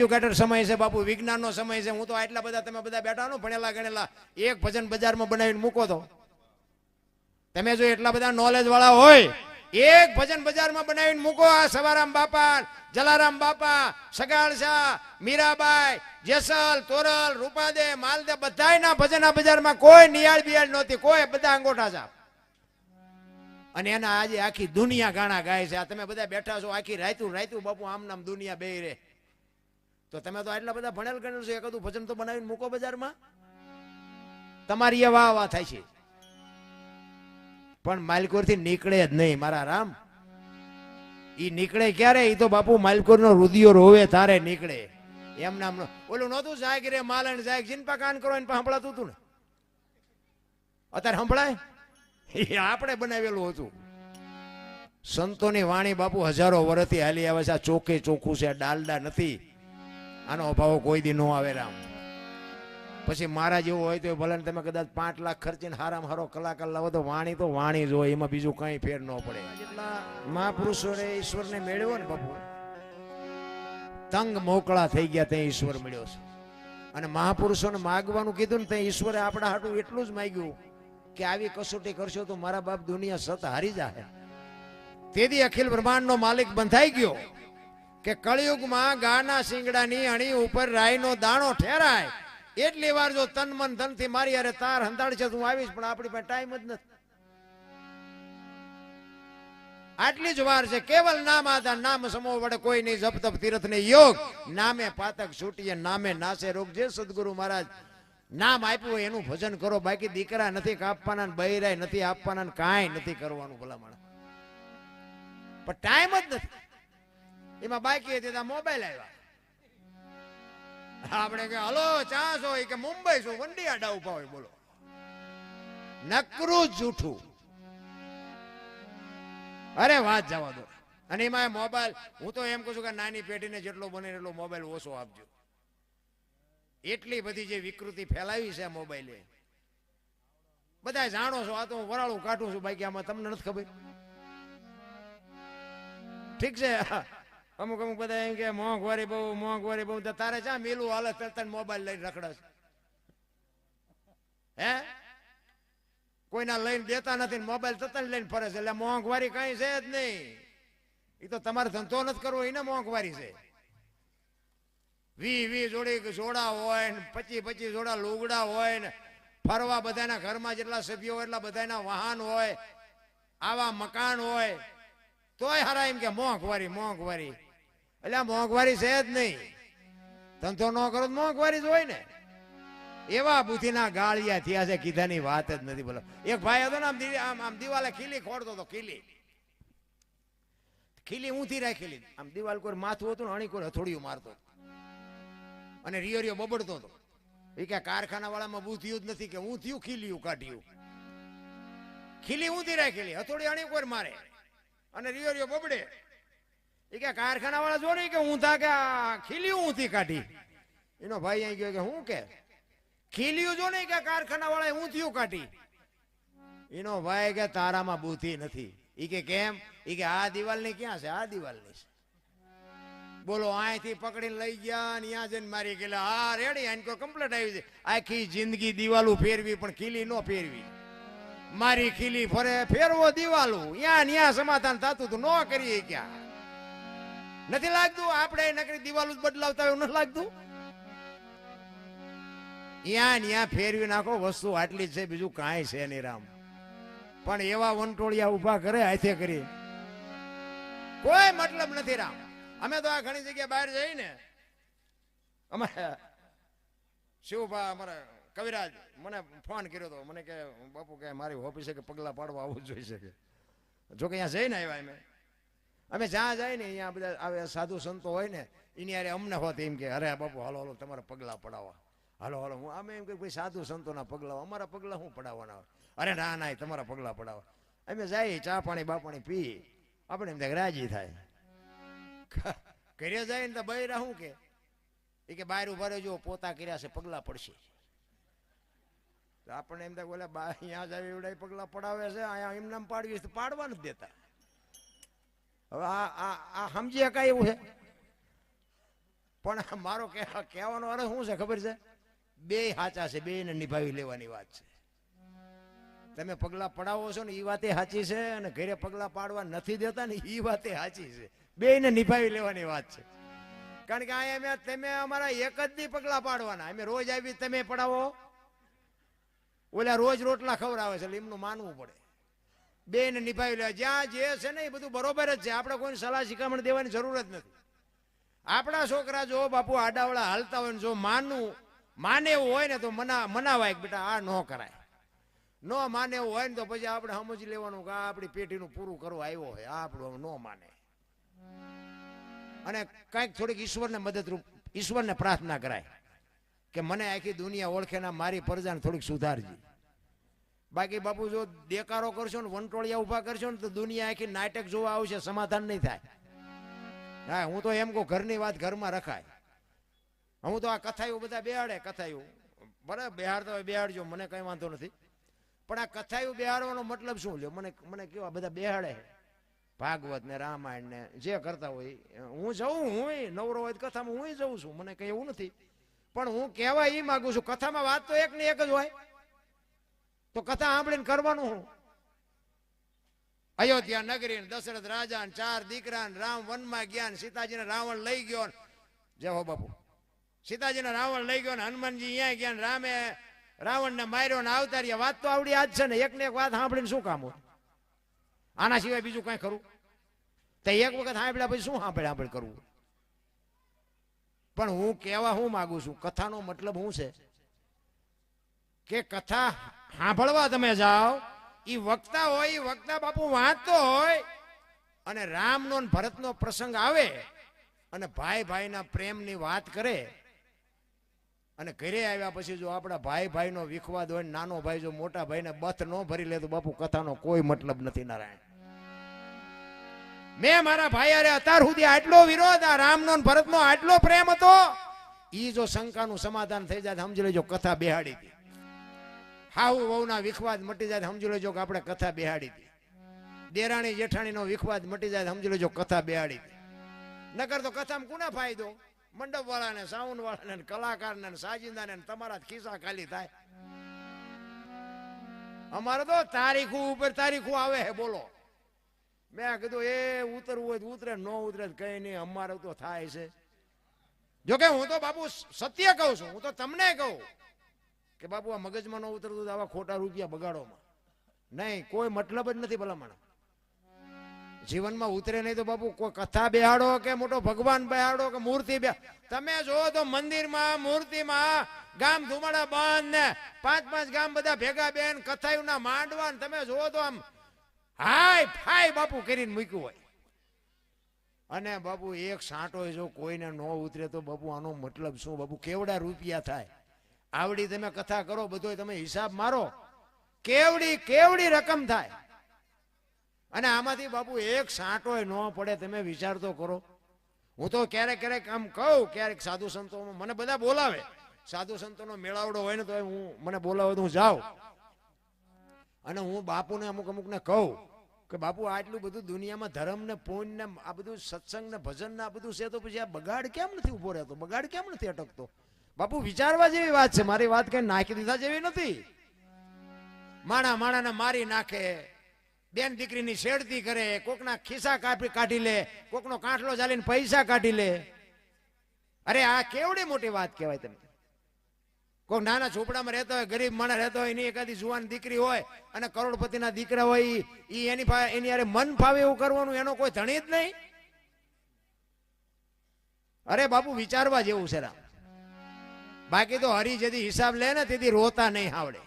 Educated સમય છે બાપુ, વિજ્ઞાનનો સમય છે. હું તો આટલા બધા તમે બધા બેઠા નો ભણેલા ગણેલા, એક ભજન બજારમાં બનાવીને મૂકો તો તમે જો એટલા બધા નોલેજ વાળા હોય, એક ભજન બજારમાં બનાવીને મૂકો. આ સવારામ બાપા, જલારામ બાપા, સગાળ શાહ, મીરાબાઈ, જેસલ, તોરલ, રૂપાદે, માલદે બધાયના ભજન આ બજારમાં કોઈ નિયાળ બિયાળ નહોતી, કોઈ બધા અંગોઠા છે. અને એના આજે આખી દુનિયા ગાણા ગાય છે. આ તમે બધા બેઠા છો આખી રાયતું રાયતું બાપુ આમ નામ દુનિયા બે રે. તો તમે તો આટલા બધા ભણેલ ગણેલ છો, એકાદું ભજન તો બનાવીને મૂકો બજારમાં. તમારી એ વાહ વાહ થાય છે, પણ માલકોર થી નીકળે જ નહીં મારા રામ. ઈ નીકળે ક્યારે? ઈ તો બાપુ માલકોર નો રુધિયો રોવે તારે નીકળે. એમ નામ ઓલું નહોતું જાય કે રે માલણ જાય જીનપા કાન કરો એને સંભળાતું હતું ને, અત્યારે સંભળાય? આપણે બનાવેલું હતું. સંતોની વાણી બાપુ હજારો વર્ષથી હાલી આવે છે. આ ચોકે ચોખ્ખું છે, ડાલડા નથી. આનો અભાવ કોઈ દી નો આવે રામ. પછી મારા જેવું હોય તો ભલે તમે કદાચ 5 લાખ ખર્ચીને હારામાં હારો કલાકાર લાવો તો વાણી તો વાણી જ હોય, એમાં બીજું કઈ ફેર ન પડે. જેટલા મહાપુરુષોને ઈશ્વરને મેળવ્યો ને બાપુ, તંગ મોકળા થઈ ગયા ત્યાં ઈશ્વર મળ્યો છે. અને મહાપુરુષોને માગવાનું કીધું ને ત્યાં ઈશ્વરે આપણા હાટું એટલું જ માગ્યું કે આવી કસોટી કરશો તો મારા બાપ દુનિયા સત હારી જાય. તેથી અખિલ બ્રહ્માંડનો માલિક બંધાઈ ગયો કે કળિયુગમાં ગાના શિંગડાની અણી ઉપર રાઈનો દાણો ઠેરાય એટલી વાર જો તન મન ધન થી મારી અરે તાર હંતાડ છે તું આવીશ, પણ આપણી પાસે ટાઈમ જ નથી. આટલી જ વાર છે. કેવલ નામ આધાર, નામ સમો વડે કોઈ નહીં, જપ તપ તીર્થ ને યોગ, નામે પાતક છૂટીએ નામે નાશે રોગ. જે સદગુરુ મહારાજ નામ આપ્યું હોય એનું ભજન કરો. બાકી દીકરા નથી કાપવાના, બૈરાય નથી આપવાના, કાંઈ નથી કરવાનું ભલામણ. પણ ટાઈમ જ નથી. એમાં બાકી હતી મોબાઈલ આવ્યા. આપણે કે હલો ચા છો કે મુંબઈ છો, વંડી આડા ઉભા હોય. બોલો, નકરું જૂઠું. અરે વાત જવા દો. અને એમાં મોબાઈલ, હું તો એમ કહું છું કે નાની પેઢીને જેટલો બને એટલો મોબાઈલ ઓછો આપજો. એટલી બધી જે વિકૃતિ ફેલાવી છે મોબાઈલે, બધા જાણો છો. આ તો હું વરાળું કાઢું છું, બાકી આમાં તમને નથી ખબર. ઠીક છે, અમુક અમુક બધા એમ કે મોંઘવારી બહુ, મોંઘવારી બહુ. તારે ચા મેલું હાલે તરત મોબાઈલ લઈને રખડસ? હે, કોઈના લઈને દેતા નથી, મોબાઈલ તરત લઈને ફરે છે. એટલે મોંઘવારી કઈ છે જ નહીં. એ તો તમારે ધંધો નથી કરવો એને મોંઘવારી છે. 20 જોડી જોડા હોય ને 25 જોડા લુગડા હોય ને, ફરવા બધાના ઘરમાં જેટલા સભ્યો હોય એટલા બધાના વાહન હોય, આવા મકાન હોય, તોય હારા એમ કે મોંઘવારી મોંઘવારી. એટલે મોંઘવારી છે જ નહીં. ધંધો ન કરો મોંઘવારી જ હોય ને. એવા બુદ્ધિના ગાળિયા થયા છે, કીધાની વાત જ નથી. બોલો, એક ભાઈ હતો ને આમ દિવાલે ખીલી ખોડતો હતો. ખીલી ઊંધી રાખેલી, આમ દિવાલ કોઈ માથું હતું ને અણી કોઈ હથોડિયું મારતો અને રિયો બબડતો હતો. એ કે કારખાના વાળામાં બુદ્ધિયું જ નથી કે હું થયું ખીલિયું કાઢ્યું. ખીલી ઊંધી રાખેલી, હથોડી અણી કોઈ મારે અને રિયો બબડે. એ કે કારખાના વાળા જોડે કે ઊંધા કે ખીલી ઊંધી કાઢી. એનો ભાઈ અહીં ગયો કે હું કે ખીલિયું જો ને કે કારખાના વાળા ઊંધિયું કાઢી. એનો ભાઈ કે તારામાં બુદ્ધિ નથી. એ કે કેમ? એ કે આ દિવાલ ની ક્યાં છે? આ દિવાલ ની છે. બોલો, અહીંથી પકડીને લઈ ગયા ને ત્યાં જઈને મારી ગયેલા. હા રેડી, આને કોઈ કમ્પ્લેટ આવી છે. આખી જિંદગી દિવાલું ફેરવી પણ ખીલી નો ફેરવી. મારી ખીલી ફરે, ફેરવો દિવાલું. ત્યાં સમાધાન થતું હતું, નો કરીએ ક્યાં. નથી લાગતું આપણે નકરી દિવાલું જ બદલાવતા હોય એવું નથી લાગતું? ત્યાં ફેરવી નાખો. વસ્તુ આટલી જ છે, બીજું કાંઈ છે નહીં રામ. પણ એવા વંટોળિયા ઉભા કરે હાથે કરી, કોઈ મતલબ નથી રામ. અમે તો આ ઘણી જગ્યાએ બહાર જઈને, અમારે શિવભા અમારા કવિરાજ મને ફોન કર્યો હતો. મને કે બાપુ કે મારી ઓફિસે કે પગલા પાડવા આવવું જોઈ શકે. જોકે અહીંયા જઈને આવ્યા અમે જ્યાં જાય ને અહીંયા બધા આવે સાધુ સંતો હોય ને, એની યારે અમને હોત એમ કે અરે બાપુ હાલો હાલો તમારા પગલા પડાવવા, હાલો હાલો. હું અમે એમ કે ભાઈ સાધુ સંતોના પગલા, અમારા પગલા શું પડાવવાના હોય? અરે ના ના તમારા પગલા પડાવવા. અમે જાય ચા પાણી બાપાણી પી, આપણે એમ થાય રાજી થાય. ઘરે જાય ને તો બૈરા શું કે એ કે બહાર ઉભા રહેજો, પોતા કર્યા છે પગલા પડશે. આપણને એમ થાય બોલે અહીંયા જાય એવડા પગલા પડાવે છે, અહીંયા એમ નામ પાડવી તો પાડવા નથી દેતા. હવે આ સમજી શકાય એવું છે? પણ મારો કહેવાનો અર્થ શું છે ખબર છે? બે સાચા છે, બેને નિભાવી લેવાની વાત છે. તમે પગલા પડાવો છો ને એ વાતે સાચી છે, અને ઘરે પગલા પાડવા નથી દેતા ને એ વાતે સાચી છે. બેને નિભાવી લેવાની વાત છે. કારણ કે અહીંયા તમે અમારા એક જ દી પગલા પાડવાના, અમે રોજ આવી તમે પડાવો, ઓલા રોજ રોટલા ખવડાવે છે, એમનું માનવું પડે. બેને નિભાવી લેવા, જ્યાં જે છે ને એ બધું બરોબર જ છે. આપણે કોઈ સલાહ શિખામણ દેવાની જરૂર જ નથી. આપણા છોકરા જો બાપુ આડાવડા હાલતા હોય ને જો માને એવું હોય ને તો મનાવાય કે બેટા આ ન કરાય. ન માને એવું હોય ને તો પછી આપણે સમજી લેવાનું કે આ આપણી પેઢીનું પૂરું કરવા આવ્યો હોય, આ આપણું ન માને. અને કંઈક થોડીક ઈશ્વરને મદદરૂપ, ઈશ્વરને પ્રાર્થના કરાય કે મને આખી દુનિયા ઓળખે ના મારી પ્રજાને થોડીક સુધારજી. બાકી બાપુ જો દેકારો કરશો ને વંટોળિયા ઉભા કરશો ને તો દુનિયા આખી નાટક જોવા આવશે, સમાધાન નહીં થાય. હા, હું તો એમ કહું ઘરની વાત ઘરમાં રખાય. હું તો આ કથાયું બધા બેહાડે, કથાયું બરાબર બેહાડતા હોય બેહાડજો, મને કઈ વાંધો નથી. પણ આ કથાયું બેહાડવાનો મતલબ શું લ્યો? મને કેવા બધા બેહાડે ભાગવત ને રામાયણ ને જે કરતા હોય. હું જઉં, હું નવરો હોય કથામાં હું જઉં છું, મને કઈ એવું નથી. પણ હું કહેવા એ માંગુ છું, કથામાં વાત તો એક ને એક જ હોય, તો કથા સાંભળીને કરવાનું હું? અયોધ્યા નગરી, દશરથ રાજા, 4 દીકરા, રામ વનમાં ગયા, સીતાજીને રાવણ લઈ ગયો. જય હો બાપુ. સીતાજીને રાવણ લઈ ગયો ને હનુમાનજી અહીંયા ગયા, રામે રાવણને માર્યો ને આવતા રહ્યા. વાત તો આવડી આજ છે ને, એક ને એક વાત સાંભળીને શું કામ હોય? આના સિવાય બીજું કઈ ખરું? તો એક વખત સાંભળ્યા પછી શું સાંભળે કરવું? પણ હું કહેવા હું માંગુ છું, કથાનો મતલબ શું છે કે કથા સાંભળવા તમે જાઓ, એ વક્તા હોય, એ વક્તા બાપુ વાંચતો હોય અને રામનો ભરતનો પ્રસંગ આવે અને ભાઈ ભાઈના પ્રેમની વાત કરે, અને ઘરે આવ્યા પછી જો આપણા ભાઈ ભાઈનો વિખવાદ હોય, નાનો ભાઈ જો મોટા ભાઈને બથ ન ભરી લે તો બાપુ કથાનો કોઈ મતલબ નથી. નારાયણ, મેં મારા ભાઈ અરે અત્યાર સુધી આટલો વિરોધ, આ રામનો ભરતનો આટલો પ્રેમ હતો, ઈ જો શંકાનું સમાધાન થઈ જાય સમજી લેજો કથા બેહાડી હતી. હાહુ વહુના વિખવાદ મટી જાય સમજી લેજો કે આપણે કથા બેહાડી હતી. દેરાણી જેઠાણીનો વિખવાદ મટી જાય સમજી લેજો કથા બેહાડી હતી. નકર તો કથામાં કોના ફાયદો? મંડપ વાળાને, સાઉન્ડ વાળાને, કલાકારને, સાજિંદાને, તમારા ખિસ્સા ખાલી થાય. અમારે તો તારીખું ઉપર તારીખું આવે હે. બોલો, મેં કીધું એ ઉતરવું હોય તો ઉતરે, ન ઉતરે કઈ નહીં, અમારે તો થાય છે. જોકે હું તો બાપુ સત્ય કહું છું, હું તો તમને કહું કે બાપુ આ મગજમાં ન ઉતરતું આવા ખોટા રૂપિયા બગાડોમાં નહીં, કોઈ મતલબ જ નથી. ભલામણ જીવનમાં ઉતરે નહીં તો બાપુ કોઈ કથા બેહાડો કે મોટો ભગવાન બેહાડો કે મૂર્તિ તમે જો તો મંદિરમાં, મૂર્તિમાં ગામ ધુમાડા બંધ ને 5-5 ગામ બધા ભેગા બેન કથાયુના માંડવા, તમે જો તો આમ હાય ફાય બાપુ કરીને મૂક્યું હોય. અને બાપુ એક સાંટો જો કોઈને ન ઉતરે તો બાપુ આનો મતલબ શું? બાપુ કેવડા રૂપિયા થાય? આવડી તમે કથા કરો, બધો તમે હિસાબ મારો, કેવડી રકમ થાય. અને આમાંથી બાપુ એક સાંટો ન પડે, તમે વિચાર તો કરો. હું તો ક્યારેક આમ કહું, ક્યારેક સાધુ સંતો મને બધા બોલાવે, સાધુ સંતોનો મેળાવડો હોય ને તો હું મને બોલાવે તો હું જાઉં, અને હું બાપુને અમુકને કહું કે બાપુ આટલું બધું દુનિયામાં ધર્મ ને પુણ્ય ને આ બધું સત્સંગ ને ભજન ને આ બધું છે, તો પછી આ બગાડ કેમ નથી ઉભો રહેતો? બગાડ કેમ નથી અટકતો? બાપુ વિચારવા જેવી વાત છે. મારી વાત કઈ નાખી દીધા જેવી નથી. માણાને મારી નાખે, બેન દીકરીની છેડતી કરે, કોકના ખિસ્સા કાઢી લે, કોકનો કાંઠલો ચાલીને પૈસા કાઢી લે. અરે આ કેવડી મોટી વાત કહેવાય. તમે કોઈ નાના ઝૂંપડામાં રહેતો હોય, ગરીબ માણસ રહેતો હોય, એની એકાદી જુવાન દીકરી હોય અને કરોડપતિના દીકરા હોય, એની અરે મન ફાવે એવું કરવાનું, એનો કોઈ ધણી જ નહીં. અરે બાપુ વિચારવા જેવું છે રામ. બાકી તો હરી જેથી હિસાબ લે ને તેથી રોતા નહીં આવડે.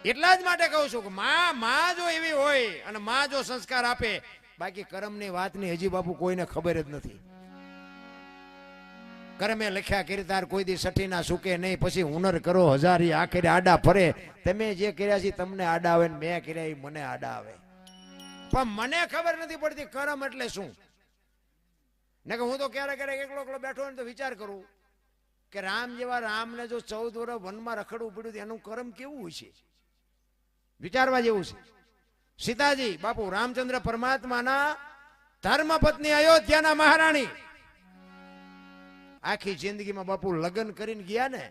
એટલા જ માટે કહું છું કે માં જો એવી હોય અને માં જો સંસ્કાર આપે, બાકી કર્મની વાતની હજી બાપુ કોઈને ખબર જ નથી. કર્મે લખ્યા કીર્તાર કોઈ દી સઠી ના સુકે નહીં, પછી હુનર કરો હજારી આખરે આડા ફરે. તમે જે કર્યા છે તમને આડા આવે ને મેં કર્યા એ મને આડા આવે. પણ મને ખબર નથી પડતી કર્મ એટલે શું. ને કે હું તો ક્યારેક એકલો બેઠો ને તો વિચાર કરું કે રામ જેવા રામને જો 14 વર્ષ વનમાં રખડવું પડ્યું એનું કર્મ કેવું હોય છે? વિચારવા જેવું છે. સીતાજી બાપુ રામચંદ્ર પરમાત્માના ધર્મપત્ની, અયોધ્યાના મહારાણી, આખી જિંદગીમાં બાપુ લગ્ન કરીને ગયા ને,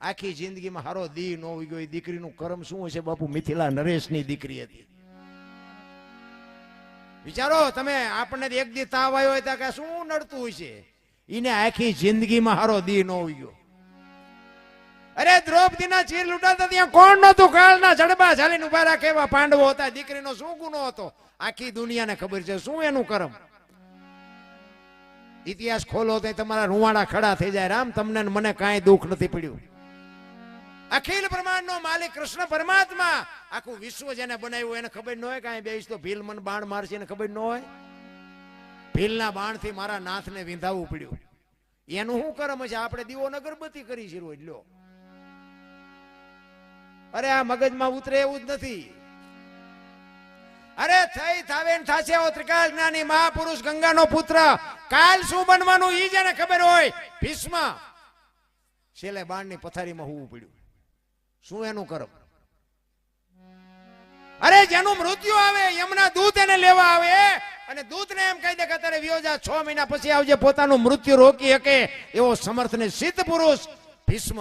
આખી જિંદગીમાં હારો દી ન હોઈ ગયો. એ દીકરીનું કરમ શું હશે બાપુ? મિથિલા નરેશની દીકરી હતી. વિચારો તમે, આપણને એક દી તાવ આવ્યો હોય તો શું નડતું હોય છે? એને આખી જિંદગીમાં હારો દી ન હોઈ ગયો. અરે દ્રૌપદીના ચીર લૂંટાતા ત્યાં કોણ નતું? કાળના જડબા ઝાલીને ઉભા રાખે એવા પાંડવો હતા. દીકરીનો શું ગુનો હતો? આખી દુનિયાને ખબર છે શું એનું કરમ. ઇતિહાસ ખોલો તો તમારા રૂવાડા ખડા થઈ જાય. રામ, તમને મને કાંઈ દુઃખ નથી પડ્યું. અખિલ બ્રહ્માંડનો માલિક કૃષ્ણ પરમાત્મા, આખું વિશ્વ જેને બનાવ્યું એને ખબર ન હોય કાંઈ બેસ તો ભીલ મને બાણ મારશે એને ખબર ન હોય? ભીલના બાણથી મારા નાથને વિંધાવવું પડ્યું. એનું શું કરમ છે? આપણે દીવો અગરબત્તી કરી છે રોજ. લ્યો, અરે આ મગજમાં ઉતરે એવું જ નથી. અરે થઈ થાવે ને થાશે ઓ ત્રિકાળ જ્ઞાની મહાપુરુષ ગંગાનો પુત્ર. કાલ શું બનવાનું ઈ જેને ખબર હોય. ભીષ્મ છેલ્લે બાણની પથારીમાં હોવું પડ્યું. શું એનું કરમ? અરે જેનું મૃત્યુ આવે, યમના દૂત એને લેવા આવે અને દૂતને એમ કહી દે કે અત્યારે વિયો જા, 6 મહિના પછી આવજે. પોતાનું મૃત્યુ રોકી શકે એવો સમર્થ ને સિદ્ધ પુરુષ ભીષ્મ.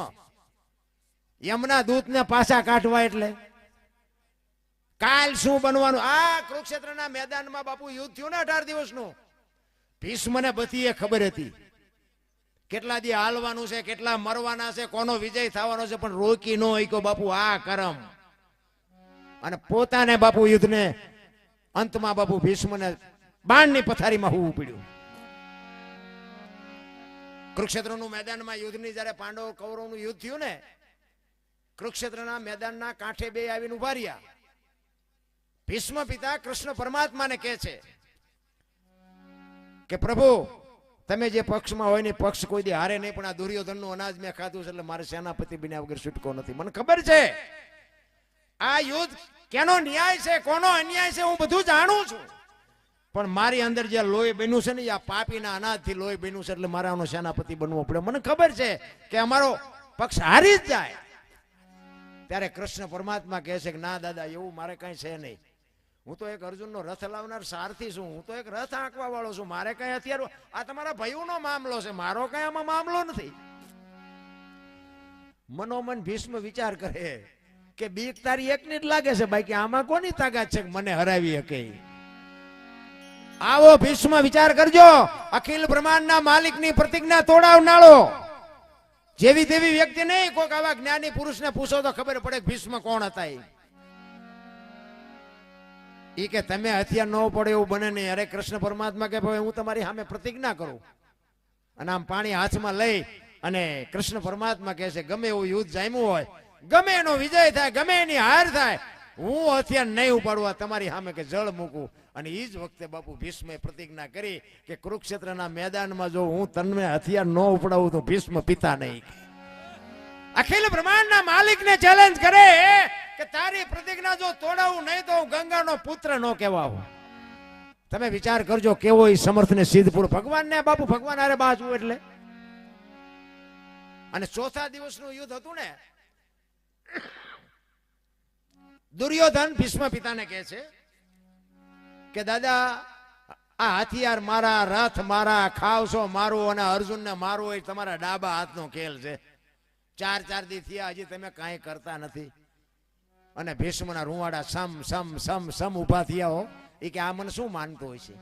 યમના દૂતને પાછા કાઢવા એટલે કાલ શું બનવાનું? આ કુરુક્ષેત્રના મેદાનમાં બાપુ યુદ્ધ થયું ને 18 દિવસનું. ભીષ્મને બધી ખબર હતી કેટલા દી હાલવાનું છે, કેટલા મરવાના છે, કોનો વિજય થવાનો છે, પણ રોકી ન હોય બાપુ આ કરમ. અને પોતાને બાપુ યુદ્ધને અંતમાં બાપુ ભીષ્મને બાણની પથારીમાં હોવું પડ્યું. કુરુક્ષેત્રનું મેદાનમાં યુદ્ધની જ્યારે પાંડવ કૌરવનું યુદ્ધ થયું ને, કુરુક્ષેત્રના મેદાનના કાંઠે બે આવીને ઉભા રહ્યા. ભીષ્મ પિતા કૃષ્ણ પરમાત્માને કહે છે કે પ્રભુ, તમે જે પક્ષમાં હોય ને પક્ષ કોઈ દી હારે નહીં, પણ આ દુર્યોધનનું અનાજ મેં ખાધું છે એટલે મારે સેનાપતિ બન્યા વગર છૂટકો નથી. મને ખબર છે આ યુદ્ધ કેનો ન્યાય છે, કોનો અન્યાય છે, હું બધું જાણું છું. પણ મારી અંદર જે લોહી બન્યું છે ને, આ પાપીના અનાજથી લોહી બન્યું છે, એટલે મારે આનો સેનાપતિ બનવો પડે. મને ખબર છે કે અમારો પક્ષ હારી જ જાય. ત્યારે કૃષ્ણ પરમાત્મા કહે છે કે ના દાદા, એવું મારે કઈ છે નહીં. હું તો એક અર્જુનનો રથ લાવનાર સારથી છું. હું તો એક રથ આંકવા વાળો છું. મારે કઈ હથિયાર, આ તમારા ભાઈઓનો મામલો છે, મારો કઈ આમાં મામલો નથી. મનોમન ભીષ્મ વિચાર કરે કે બીક તારી એકની જ લાગે છે, બાકી આમાં કોની તાકાત છે કે મને હરાવી શકે? આવો ભીષ્મ વિચાર કરજો. અખિલ બ્રહ્માંડના માલિકની પ્રતિજ્ઞા તોડાવનારો જેવી તેવી વ્યક્તિ નહીં. કોઈક આવા જ્ઞાની પુરુષને પૂછો તો ખબર પડે કે ભીષ્મ કોણ હતા. એ કે તમે હથિયાર ન પડે એવું બને નહીં. અરે કૃષ્ણ પરમાત્મા કે ભાઈ હું તમારી સામે પ્રતિજ્ઞા કરું. અને આમ પાણી હાથમાં લઈ અને કૃષ્ણ પરમાત્મા કહે છે ગમે એવું યુદ્ધ જામ્યું હોય, ગમે એનો વિજય થાય, ગમે એની હાર થાય, હું હથિયાર નહીં ઉપાડવા તમારી સામે કે જળ મૂકું. અને એ જ વખતે બાપુ ભીષ્મે પ્રતિજ્ઞા કરી કે કુરુક્ષેત્રના મેદાનમાં જો હું તને હથિયાર ન ઉપડાવું તો ભીષ્મ પિતા નહીં. અખિલ બ્રહ્માંડના માલિકને ચેલેન્જ કરે કે તારી પ્રતિજ્ઞા જો તોડાવું નહીં તો હું ગંગાનો પુત્ર ન કહેવાઉં. તમે વિચાર કરજો કેવો એ સમર્થ ને સિદ્ધપુર. ભગવાનને બાપુ ભગવાન હારે બાજવું એટલે. અને ચોથા દિવસનું યુદ્ધ હતું ને, દુર્યોધન ભીષ્મ પિતાને કહે છે કે દાદા, આ હથિયાર મારા, રથ મારા, ખાવસો મારું અને અર્જુનને મારું એ તમારા ડાબા હાથનો ખેલ છે. 4 દી થયા હજી તમે કાંઈ કરતા નથી. અને ભીષ્મના રૂવાડા સમ સમ સમ સમ ઉભા થયા હો. એ કે આ મને શું માનતો હોય છે?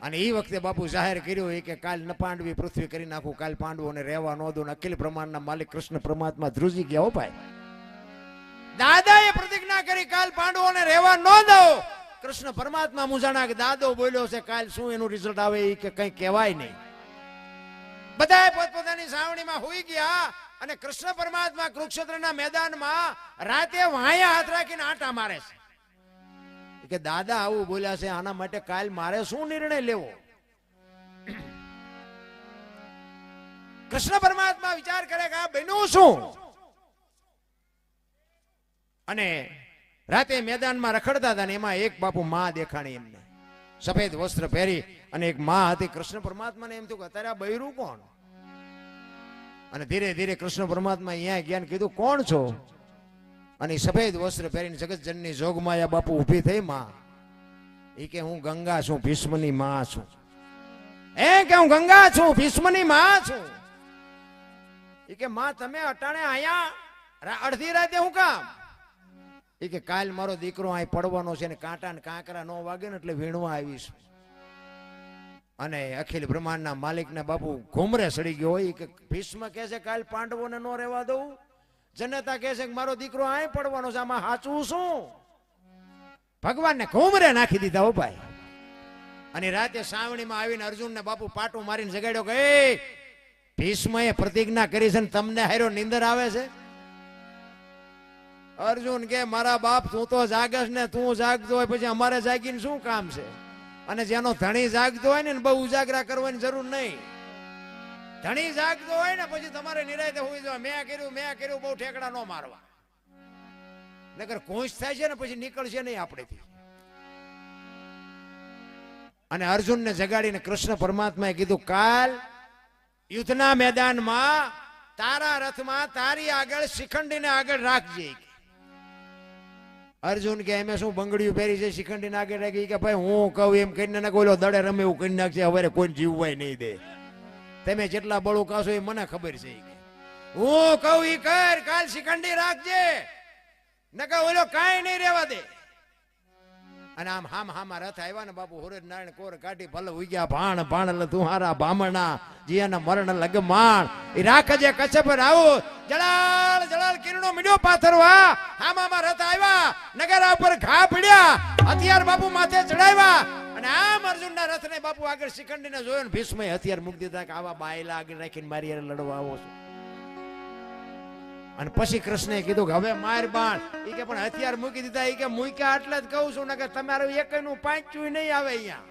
અને એ વખતે બાપુ જાહેર કર્યું કે કાલ ન પાંડવી પૃથ્વી કરી નાખું, કાલ પાંડવોને રહેવા ન દો. અખિલ બ્રહ્માંડના માલિક કૃષ્ણ પરમાત્મા ધ્રુજી ગયા હો ભાઈ. દાદાએ પ્રતિજ્ઞા કરી કાલ પાંડવોને રહેવા ન દો. કૃષ્ણ પરમાત્મા મુજાણા કે દાદો બોલ્યો છે, કાલ શું એનું રિઝલ્ટ આવે એ કે કઈ કહેવાય નહીં. બધાએ પોતપોતાની સાવણીમાં હોઈ ગયા. અને કૃષ્ણ પરમાત્મા કુરુક્ષેત્રના મેદાનમાં રાતે વાયા હાથ રાખીને આંટા મારે છે કે દાદા આવું બોલ્યા છે, આના માટે કાલ મારે શું નિર્ણય લેવો? કૃષ્ણ પરમાત્મા વિચાર કરે કે આ બન્યું શું? અને રાતે મેદાનમાં રખડતા હતા ને એમાં એક બાપુ માં દેખાણી એમને, સફેદ વસ્ત્ર પહેરી. અને એક માં હતી. કૃષ્ણ પરમાત્માને એમ થયું કે અત્યારે આ બૈરું કોણ? અને ધીરે ધીરે કૃષ્ણ પરમાત્મા અહીંયા ગયા, કીધું કોણ છો? અને સફેદ વસ્ત્ર પહેરીને જગતજનની જોગમાયા બાપુ ઊભી થઈ. માં એ કે હું ગંગા છું, ભીષ્મની માં છું. કે હું ગંગા છું, ભીષ્મની માં છું. એ કે માં તમે અટાણે આયા અડધી રાતે હું કામ? એ કે કાલ મારો દીકરો અહીં પડવાનો છે ને કાંટા ને કાંકરા નો વાગે ને એટલે વીણવા આવીશ. અને અખિલ બ્રહ્માંડના માલિકના બાપુ ઘુમરે સડી ગયો હોય કે ભીષ્મ કહે છે કાલ પાંડવોને નો રહેવા દઉં, જનતા કહે છે કે મારો દીકરો અહીં પડવાનો છે, આમાં સાચું શું? ભગવાનને ઘુમરે નાખી દીધા હો ભાઈ. અને રાતે સાવણીમાં આવીને અર્જુનને બાપુ પાટું મારીને જગાડ્યો કે ભીષ્મએ પ્રતિજ્ઞા કરી છે ને તમને હારો નિંદર આવે છે? અર્જુન કે મારા બાપ તું તો જાગસ ને, તું જાગતો હોય પછી અમારે જાગીને શું કામ છે? અને જેનો ધણી જાગતો હોય ને બહુ ઉજાગરા કરવાની જરૂર નહીં. ધણી જાગતો હોય ને પછી તમારે નિરાયતે હોઈ જવા, મેં કર્યું બહુ ઠેકડા ન મારવા, નકર કોંચ થાય છે ને પછી નીકળશે નહીં આપણેથી. અને અર્જુનને જગાડીને કૃષ્ણ પરમાત્માએ કીધું કાલ યુદ્ધના મેદાનમાં તારા રથમાં તારી આગળ શિખંડીને આગળ રાખજે. અર્જુન કે એમે શું બંગડીયું પહેરી છે શિખંડીને આગળ રાખી? કે ભાઈ હું કહું એમ કરીને ના કોઈલો દડે રમે એવું કરી નાખશે, હવે કોઈ જીવવાય નહીં દે. તમે જેટલા બળું કાશો એ મને ખબર છે. હું કહું ઈ કર, કાલ શિખંડી રાખજે, નકર ઓલો કાંઈ નહીં રહેવા દે. અને આમ હામાં રથ આવ્યા ને બાપુ હુરજ નારાયણ કોર કાઢી ભલે ઉગ્યા ભાણ એટલે તુહારા ભામણા જીયાના મરણ લગમાણ એ રાખજે કચ્છ પર આવો જળાલ કિરણો મીડ્યો પાથરવા. હામાં રથ આવ્યા, નગરા ઉપર ઘા પડ્યા, હથિયાર બાપુ માથે ચડાવ્યા. અને આમ અર્જુનના રથને બાપુ આગળ શિખંડીને જોયો ને ભીષ્મએ હથિયાર મૂકી દીધા કે આવા બાયલા આગળ રાખીને મારી યાર લડવા આવો છો. અને પછી કૃષ્ણએ કીધું કે હવે માર બાણ. એ કે પણ હથિયાર મૂકી દીધા. એ કે મૂક્યા એટલે જ કહું છું ને કે તમારું એકનું પાંચું નહીં આવે અહીંયા.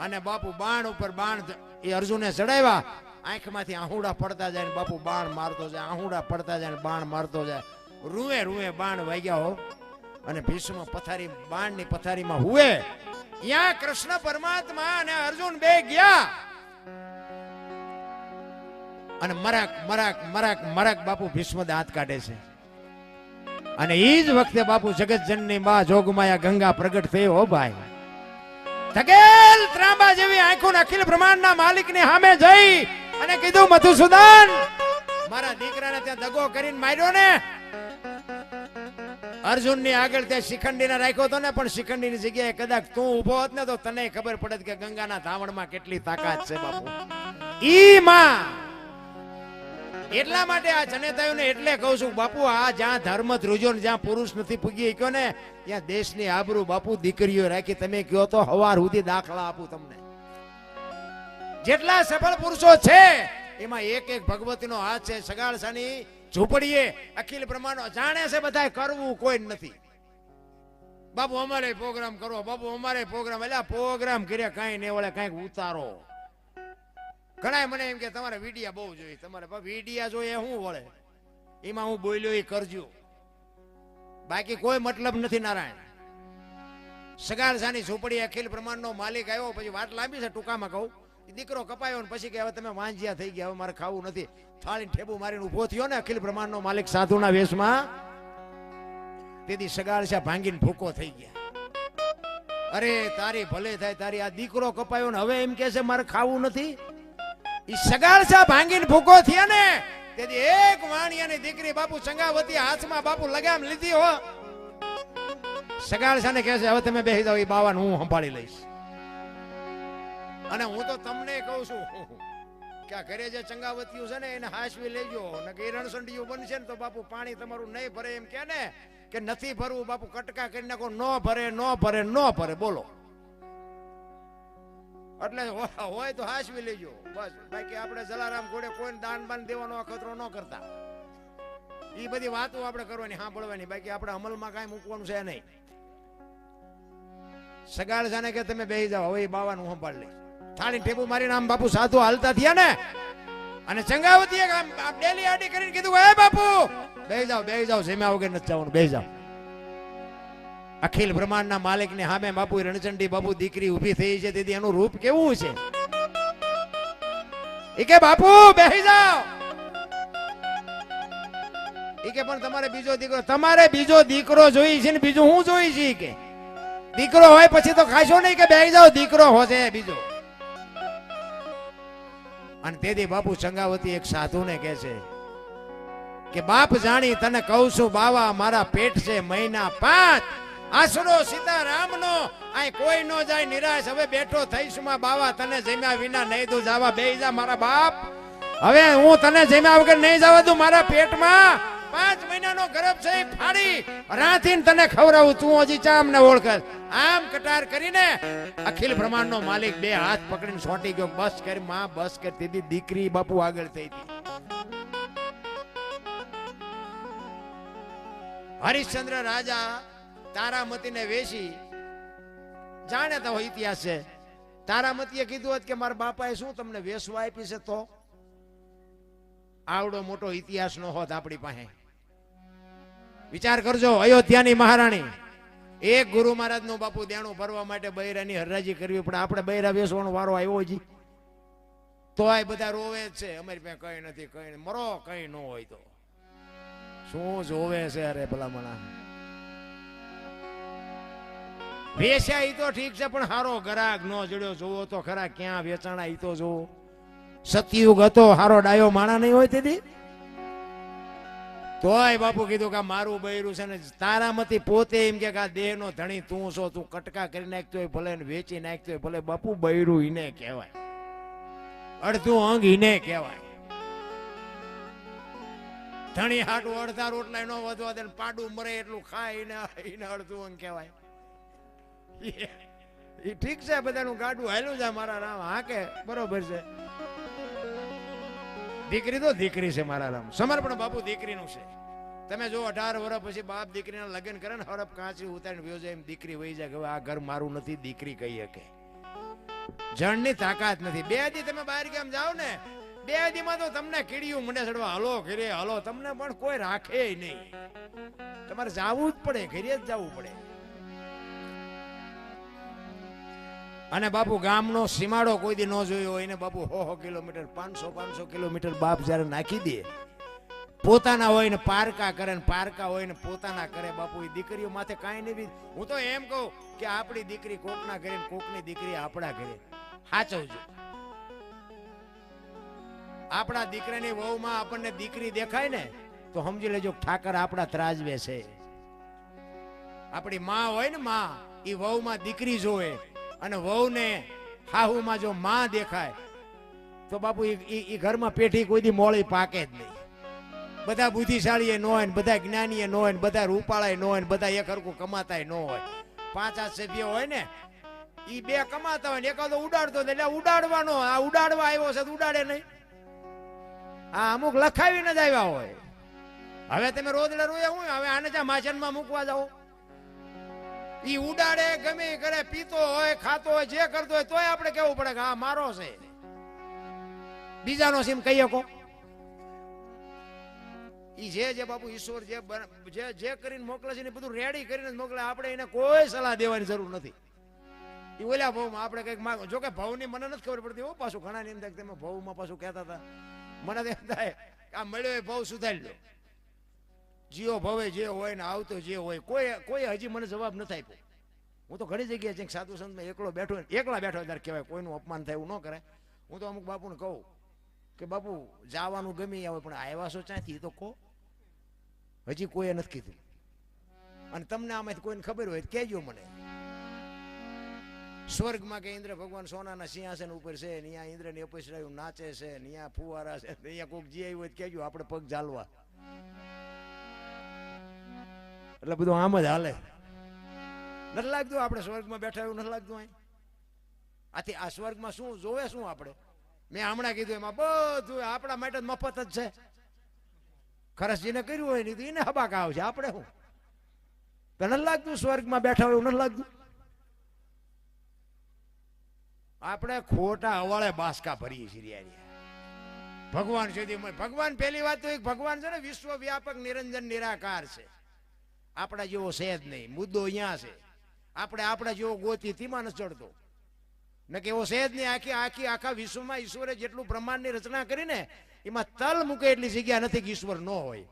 અને બાપુ બાણ ઉપર બાણ એ અર્જુને ચડાવ્યા. આંખમાંથી આહુડા પડતા જાય ને બાપુ બાણ મારતો જાય, આહુડા પડતા જાય ને બાણ મારતો જાય. રૂએ બાણ વાગ્યા હો. અને ભીષ્મ પથારી બાણની પથારીમાં હુએ. ત્યાં કૃષ્ણ પરમાત્મા અને અર્જુન બે ગયા. અને મરાક બાપુ ભીષ્મ દાંત કાઢે છે. અને એ જ વખતે બાપુ જગતજનની માં જોગમાયા ગંગા પ્રગટ થઈ હો ભાઈ. ધકેલ ત્રાંબા જેવી આંખો અખિલ બ્રહ્માંડના માલિકની સામે જઈ અને કીધું મધુસૂદન મારા દીકરાને ત્યાં દગો કરીને માર્યો ને. અર્જુનની આગળ તે શિખંડીને રાખ્યો હતો ને, પણ શિખંડીની જગ્યાએ કદાચ તું ઉભો હોત ને તો તને ખબર પડે કે ગંગાના ધાવણમાં કેટલી તાકાત છે બાપુ. ઈ માં એટલા માટે આ જનેતાઓને એટલે કહું છું બાપુ, આ જ્યાં ધર્મ ધ્રુજો ને જ્યાં પુરુષ નથી પૂગી ગયો ને ત્યાં દેશની આબરૂ બાપુ દીકરીઓ રાખી. તમે કહો તો હવાર સુધી દાખલા આપું તમને. જેટલા સફળ પુરુષો છે એમાં એક ભગવતીનો હાથ છે. સગાળસાની ઝૂંપડીએ અખિલ બ્રહ્માંડ જાણે છે બધા, કરવું કોઈ નથી. બાપુ અમારે પ્રોગ્રામ કરો, બાપુ અમારે પ્રોગ્રામ, એટલે પ્રોગ્રામ કર્યા કાંઈ નહીં વળે, કાંઈક ઉતારો. ઘણા મને એમ કે તમારે વિડિયા બહુ જોઈએ, તમારે વિડિયા જોઈએ શું વળે, એમાં હું બોલ્યો એ કરજો, બાકી કોઈ મતલબ નથી. નારાયણ સગાળસાની ઝૂંપડી અખિલ બ્રહ્માંડનો માલિક આવ્યો. પછી વાત લાંબી છે, ટૂંકામાં કહું. દીકરો કપાયો ને પછી કે હવે તમે વાંજિયા થઈ ગયા, હવે મારે ખાવું નથી. થાળીને ઠેબુ મારીને ઉભો થયો ને અખિલ બ્રહ્માંડનો માલિક સાધુના વેશમાં. તેથી સગાળસા ભાંગીને ભૂકો થઈ ગયા. અરે તારી ભલે થાય, તારી આ દીકરો કપાયો ને હવે એમ કે છે મારે ખાવું નથી. સગાળસા ભાંગીને ભૂકો થયા ને તેથી એક વાણિયાની દીકરી બાપુ ચંગાવતી હાથમાં બાપુ લગામ લીધી હો. સગાળસાને કહે છે હવે તમે બેસી જાઓ, એ બાવાને હું સંભાળી લઈશ. અને હું તો તમને કહું છું કે આ ઘરે જે ચંગાવતીઓ છે ને એને હાસવી લેજો, ને કે રણસંડીઓ બનશે ને તો બાપુ પાણી તમારું નહીં ભરે. એમ કે ને કે નથી ભરવું બાપુ કટકા કરી નાખો, ન ભરે બોલો. એટલે હોય તો હાસવી લેજો બસ. બાકી આપણે જલારામ ઘોડે કોઈને દાન બાન દેવાનો અખતરો ન કરતા. એ બધી વાતો આપણે કરવાની, સાંભળવાની, બાકી આપણે અમલમાં કાંઈ મૂકવાનું છે નહીં. સગાળસાને કે તમે બેસી જાઓ, હવે બાવાનું સંભાળ લઈ. થાળી ઠેબુ મારીને આમ બાપુ સાધુ હાલતા થયા ને. અને ચંગાવતીએ આમ ડેલી આડી કરીને કીધું હે બાપુ બેસી જાઓ, જમ્યા વગર નથી જવાનું, બેસી જાઓ. અખિલ બ્રહ્માંડના માલિકને સામે બાપુ રણચંડી બાપુ દીકરી ઊભી થઈ છે. તેથી એનું રૂપ કેવું છે એ કે બાપુ બેસી જાઓ. એ કે પણ તમારે બીજો દીકરો જોઈ છે ને બીજું હું જોઈ છે કે દીકરો હોય પછી તો ખાશો નહીં કે બેહી જાઓ, દીકરો હોશે બીજો. અને તેથી બાપુ સંગાવતી એક સાધુને કહે છે કે બાપ જાણી તને કહું છું બાવા, મારા પેટ છે મહિના 5, આશરો સીતારામનો, આ કોઈ નો જાય નિરાશ. હવે બેઠો થઈશ માં બાવા, તને જમ્યા વિના નહીં દઉં જાવા, બેહી જા મારા બાપ. હવે હું તને જમ્યા વગર નહીં જવા દઉં. મારા પેટમાં 5 મહિનાનો ગર્ભ છે, ફાડી રાંધીને તને ખવડાવું, તું હજી ચામ ને ઓળખ. આમ કટાર કરીને અખિલ બ્રહ્માંડનો માલિક 2 હાથ પકડીને છોટી ગયો. બસ કરી માં, બસ કરતી હતી. દીકરી બાપુ આગળ થઈ હતી. હરિશ્ચંદ્ર રાજા તારામતીને વેશી, જાણે તો ઇતિહાસ છે. તારામતીએ કીધું હોત કે મારા બાપાએ શું તમને વેસવા આપી છે, તો આવડો મોટો ઇતિહાસ નો હોત આપણી પાસે. વિચાર કરજો, અયોધ્યાની મહારાણી, એક ગુરુ મહારાજ નું બાપુ દેણું ભરવા માટે બૈરાની હરરાજી કરવી પડે. આપણે બૈરા વેસવાનો વારો આવ્યો જી, તો આ બધા રોવે જ છે, અમારી પાસે કઈ નથી, કઈ મરો, કઈ ન હોય તો શું જોવે છે. અરે ભલામણા વેચ્યા ઈ તો ઠીક છે, પણ હારો ગરાગ નો જડ્યો જોવો તો ખરા, ક્યાં વેચાણા ઈ તો જોવો. સતયુગ હતો, હારો ડાયો માણા નહીં હોય તેથી. તોય બાપુ કીધું કે મારું બૈરું છે ને. તારામતી પોતે એમ કે આ દેહ નો ધણી તું છો, તું કટકા કરી નાખતો હોય ભલે, વેચી નાખતો હોય ભલે, બાપુ બૈરું ઈને કહેવાય, અડધું અંગ ઈને કહેવાય. ધણી હાટું અડધા રોટલા નો વધવા દે, પાડું મરે એટલું ખાય એને અડધું અંગ કહેવાય. એ ઠીક છે, બધાનું ગાડું હાલ્યું છે મારા રામ, હા કે બરોબર છે. દીકરી તો દીકરી છે મારા રામ, સમર્પણ બાપુ દીકરીનું છે. તમે જો 18 વર્ષ પછી બાપ દીકરીના લગ્ન કરે ને, હરપ કાંચી ઉતારીને વ્યો જાય, એમ દીકરી વહી જાય કે આ ઘર મારું નથી, દીકરી કહી શકે. જણની તાકાત નથી. 2 દી તમે બહાર કેમ જાઓ ને, 2 દીમાં તો તમને કીડિયું મને ચડવા, હલો ઘરે હલો, તમને પણ કોઈ રાખે નહીં. તમારે જવું જ પડે, ઘરે જ જવું પડે. અને બાપુ ગામનો સીમાડો કોઈ દી ન જોયો હોય ને, બાપુ 100 કિલોમીટર 500 કિલોમીટર બાપ જયારે નાખી દે, પોતાના હોય ને પારકા કરે, ને પારકા હોય ને પોતાના કરે. બાપુ એ દીકરીઓ માથે કાંઈ નહીં. હું તો એમ કહું કે આપણી દીકરી કોકના ઘરે, કોકની દીકરી આપણા ઘરે. સાચવજો. આપણા દીકરાની વહુમાં આપણને દીકરી દેખાય ને તો સમજી લેજો ઠાકર આપણા ત્રાજવે છે. આપણી માં હોય ને, માં એ વહુમાં દીકરી જોવે, અને વહુને હાહુમાં જો માં દેખાય તો બાપુ એ ઘરમાં પેઠી કોઈ દી મોળી પાકે જ નહીં. બધા બુદ્ધિશાળી ન હોય, બધા જ્ઞાની ન હોય, બધા રૂપાળા ન હોય, બધા એક હરખું કમાતા ન હોય. 5 સભ્ય હોય ને, એ 2 કમાતા હોય ને એકાદો ઉડાડતો, એટલે ઉડાડવાનો, આ ઉડાડવા આવ્યો છે તો ઉડાડે નહીં. આ અમુક લખાવીને જ આવ્યા હોય. હવે તમે રોદડા રોયા હોય, હવે આને જ્યાં માછનમાં મૂકવા જાઓ, ઈ ઉડાડે, ગમે કરે, પીતો હોય, ખાતો હોય, જે કરતો હોય, તોય આપણે કેવું પડે કે હા મારો છે. બીજાનો સીમ કહી શકો. ઈ જે બાપુ ઈશ્વર જે કરીને મોકલે છે ને બધું રેડી કરીને જ મોકલે. આપણે એને કોઈ સલાહ દેવાની જરૂર નથી. એ ઓલા ભાવમાં આપણે કઈક માંગો. જો કે ભાવની મને નથી ખબર પડતી હો. પાછું ઘણા ની એમ થાય તમે ભાવમાં પાછું કહેતા હતા, મને તો એમ થાય આ મળ્યો એ ભાવ સુધારી લો. જીઓ ભવે જે હોય ને આવતો જે હોય, કોઈ હજી મને જવાબ નથી આપ્યો. હું તો ઘણી જગ્યાએ છે સાધુ સંતમાં એકલા બેઠો ત્યારે કહેવાય, કોઈનું અપમાન થાય એવું ન કરે. હું તો અમુક બાપુને કહું કે બાપુ જવાનું ગમે આવે, પણ આવ્યા છો ક્યાંથી તો કહો. હજી કોઈએ નથી કીધું. અને તમને આમાંથી કોઈને ખબર હોય તો કહેજો મને. સ્વર્ગમાં કે ઇન્દ્ર ભગવાન સોનાના સિંહાસન ઉપર છે, અહીંયા ઇન્દ્રની અપસરાયું નાચે છે, અહીંયા ફુવારા છે, અહીંયા કોઈક જે આવ્યું હોય કહેજો, આપણે પગ ઝાલવા. એટલે બધું આમ જ હાલે. નથી લાગતું આપણે સ્વર્ગમાં બેઠા એવું નથી લાગતું? આથી આ સ્વર્ગમાં શું જોવે, શું આપણે? મેં હમણાં કીધું એમાં બધું આપણા માટે મફત જ છે. ખરસજીને કર્યું હોય નહીં તો એને હબાકા આવશે, આપણે શું? તો નથી લાગતું સ્વર્ગમાં બેઠા હોય એવું નથી લાગતું? આપણે ખોટા અવાળે બાસકા ભરીએ છીએ. ભગવાન સુધી ભગવાન પહેલી વાત તો એક ભગવાન છે ને વિશ્વવ્યાપક નિરંજન નિરાકાર છે. આપણા જેવો છે જ નહીં. મુદ્દો અહીંયા છે. આપણે આપણા જેવો ગોતી તેમાં નથી ચડતો ને કે એવો છે જ નહીં. આખા વિશ્વમાં ઈશ્વરે જેટલું બ્રહ્માંડની રચના કરીને એમાં તલ મૂકે એટલી જગ્યા નથી કે ઈશ્વર ન હોય.